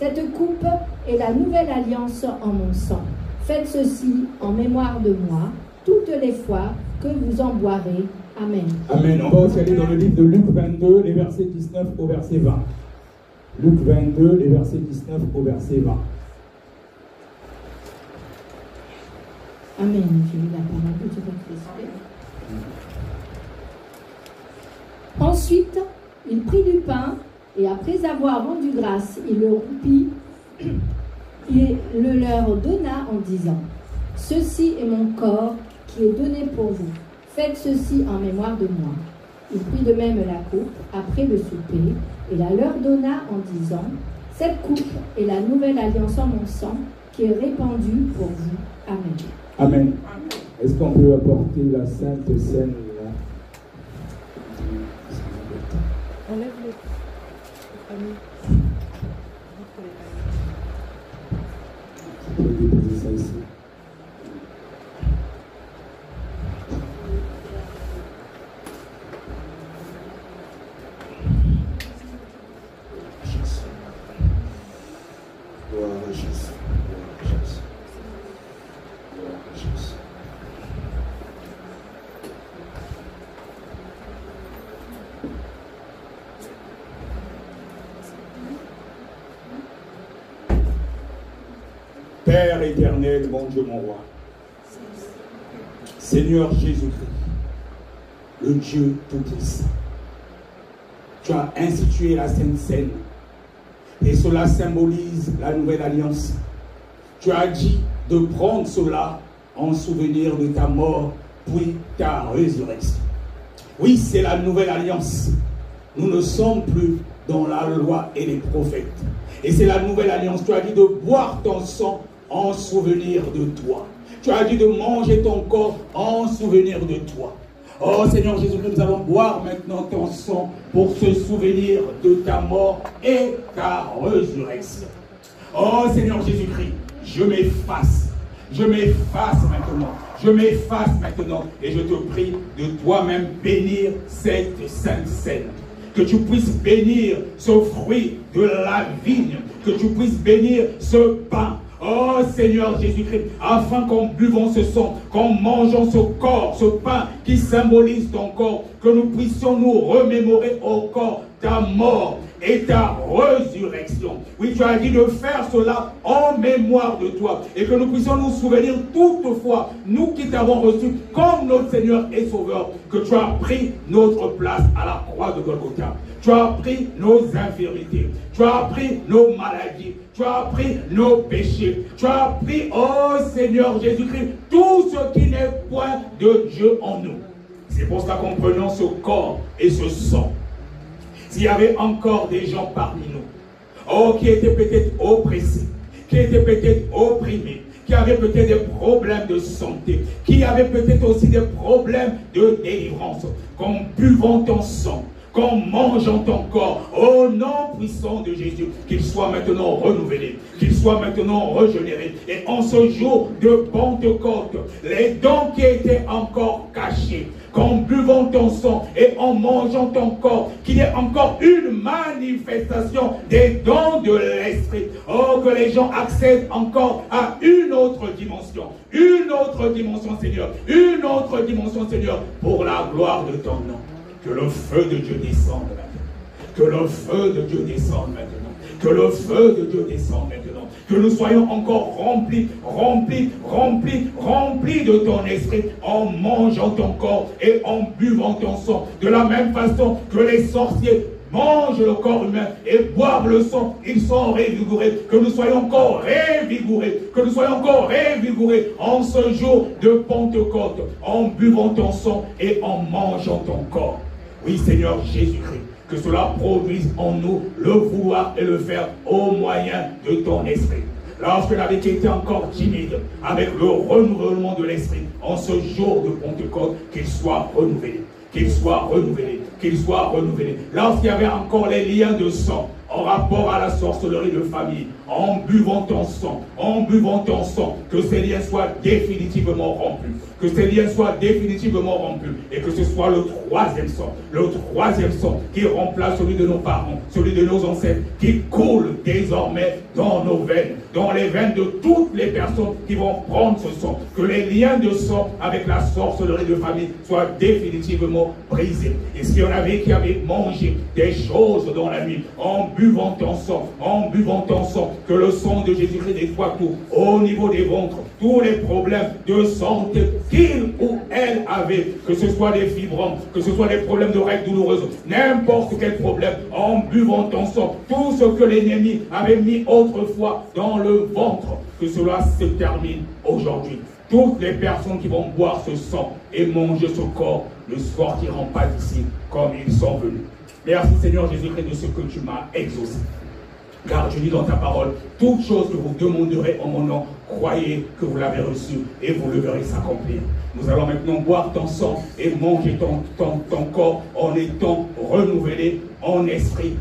Cette coupe est la nouvelle alliance en mon sang. Faites ceci en mémoire de moi, toutes les fois que vous en boirez. Amen. Amen. On va aussi aller dans le livre de Luc 22, les versets 19 au verset 20. Luc 22, les versets 19 au verset 20. Amen. J'ai lu la parole de Dieu avec respect. Ensuite, il prit du pain et après avoir rendu grâce, il le rompit et le leur donna en disant: Ceci est mon corps qui est donné pour vous. Faites ceci en mémoire de moi. Il prit de même la coupe après le souper et la leur donna en disant: Cette coupe est la nouvelle alliance en mon sang qui est répandue pour vous. Amen. Amen. Est-ce qu'on peut apporter la Sainte Seine là? Enlève les familles. Je peux déposer ça ici. Gloire à Jésus. Gloire à Jésus. Gloire à Jésus. Père éternel, mon Dieu, mon roi, Seigneur Jésus-Christ, le Dieu tout-puissant, tu as institué la Sainte Seine et cela symbolise la nouvelle alliance. Tu as dit de prendre cela en souvenir de ta mort puis ta résurrection. Oui, c'est la nouvelle alliance. Nous ne sommes plus dans la loi et les prophètes. Et c'est la nouvelle alliance. Tu as dit de boire ton sang en souvenir de toi. Tu as dit de manger ton corps en souvenir de toi. Oh Seigneur Jésus-Christ, nous allons boire maintenant ton sang pour se souvenir de ta mort et ta résurrection. Oh Seigneur Jésus-Christ, je m'efface maintenant. Je m'efface maintenant et je te prie de toi-même bénir cette Sainte Seine. Que tu puisses bénir ce fruit de la vigne, que tu puisses bénir ce pain. Oh Seigneur Jésus-Christ, afin qu'en buvant ce sang, qu'en mangeant ce corps, ce pain qui symbolise ton corps, que nous puissions nous remémorer au corps ta mort et ta résurrection. Oui, tu as dit de faire cela en mémoire de toi et que nous puissions nous souvenir toutefois, nous qui t'avons reçu comme notre Seigneur et Sauveur, que tu as pris notre place à la croix de Golgotha. Tu as pris nos infirmités, tu as pris nos maladies, tu as pris nos péchés, tu as pris, oh Seigneur Jésus-Christ, tout ce qui n'est point de Dieu en nous. C'est pour cela qu'en prenant ce corps et ce sang, s'il y avait encore des gens parmi nous, oh, qui étaient peut-être oppressés, qui étaient peut-être opprimés, qui avaient peut-être des problèmes de santé, qui avaient peut-être aussi des problèmes de délivrance, qu'en buvant ton sang, qu'en mangeant ton corps, au nom puissant de Jésus, qu'il soit maintenant renouvelé, qu'il soit maintenant régénéré. Et en ce jour de Pentecôte, les dons qui étaient encore cachés, qu'en buvant ton sang et en mangeant ton corps, qu'il y ait encore une manifestation des dons de l'Esprit. Oh, que les gens accèdent encore à une autre dimension, Seigneur, une autre dimension, Seigneur, pour la gloire de ton nom. Que le feu de Dieu descende maintenant. Que le feu de Dieu descende maintenant. Que le feu de Dieu descende maintenant. Que nous soyons encore remplis de ton esprit en mangeant ton corps et en buvant ton sang. De la même façon que les sorciers mangent le corps humain et boivent le sang, ils sont révigorés. Que nous soyons encore révigorés. Que nous soyons encore révigorés en ce jour de Pentecôte, en buvant ton sang et en mangeant ton corps. Oui, Seigneur Jésus-Christ, que cela produise en nous le vouloir et le faire au moyen de ton esprit. Lorsque l'avait été encore timide, avec le renouvellement de l'esprit, en ce jour de Pentecôte, qu'il soit renouvelé, qu'il soit renouvelé, qu'il soit renouvelé. Lorsqu'il y avait encore les liens de sang en rapport à la sorcellerie de famille, en buvant ton sang, que ces liens soient définitivement rompus, que ces liens soient définitivement rompus, et que ce soit le troisième sang qui remplace celui de nos parents, celui de nos ancêtres, qui coule désormais dans nos veines, dans les veines de toutes les personnes qui vont prendre ce sang, que les liens de sang avec la sorcellerie de famille soient définitivement brisés. Et s'il y en avait qui avaient mangé des choses dans la nuit, en buvant ton sang, que le sang de Jésus-Christ nettoie tout, au niveau des ventres, tous les problèmes de santé qu'il ou elle avait, que ce soit des fibromes, que ce soit des problèmes de règles douloureuses, n'importe quel problème, en buvant ton sang, tout ce que l'ennemi avait mis autrefois dans le ventre, que cela se termine aujourd'hui. Toutes les personnes qui vont boire ce sang et manger ce corps ne sortiront pas d'ici comme ils sont venus. Merci Seigneur Jésus-Christ de ce que tu m'as exaucé. Car tu dis dans ta parole, toute chose que vous demanderez en mon nom, croyez que vous l'avez reçu et vous le verrez s'accomplir. Nous allons maintenant boire ton sang et manger ton corps en étant renouvelés en esprit,